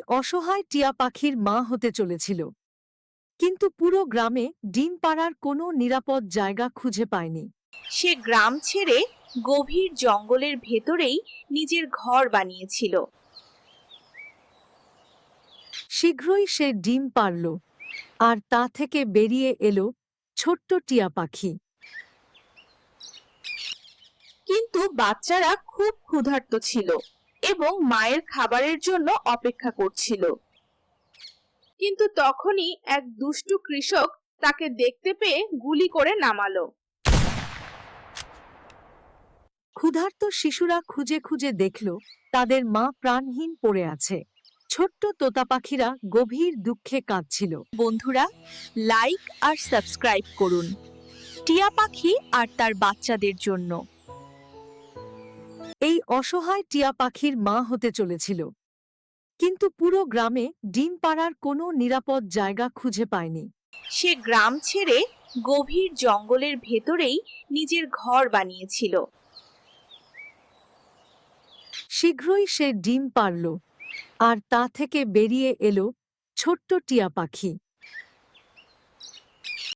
অসহায় টিয়া পাখির মা হতে চলেছিল, কিন্তু পুরো গ্রামে ডিম পাড়ার কোনো নিরাপদ জায়গা খুঁজে পায়নি। সে গ্রাম ছেড়ে গভীর জঙ্গলের ভেতরেই নিজের ঘর বানিয়েছিল। শীঘ্রই সে ডিম পারল, আর তা থেকে বেরিয়ে এলো ছোট্ট টিয়া পাখি। কিন্তু বাচ্চারা খুব ক্ষুধার্ত ছিল এবং মায়ের খাবারের জন্য অপেক্ষা করছিল। কিন্তু তখনই এক দুষ্টু কৃষক তাকে দেখতে পেয়ে গুলি করে নামালো। ক্ষুধার্ত শিশুরা খুঁজে খুঁজে দেখল তাদের মা প্রাণহীন পড়ে আছে। ছোট্ট তোতা পাখিরা গভীর দুঃখে কাঁদছিল। বন্ধুরা, লাইক আর সাবস্ক্রাইব করুন টিয়া পাখি আর তার বাচ্চাদের জন্য। এই অসহায় টিয়া পাখির মা হতে চলেছিল, কিন্তু পুরো গ্রামে ডিম পাড়ার কোনো নিরাপদ জায়গা খুঁজে পায়নি। সে গ্রাম ছেড়ে গভীর জঙ্গলের ভেতরেই নিজের ঘর বানিয়েছিল। শীঘ্রই সে ডিম পারল, আর তা থেকে বেরিয়ে এলো ছোট্ট টিয়া পাখি।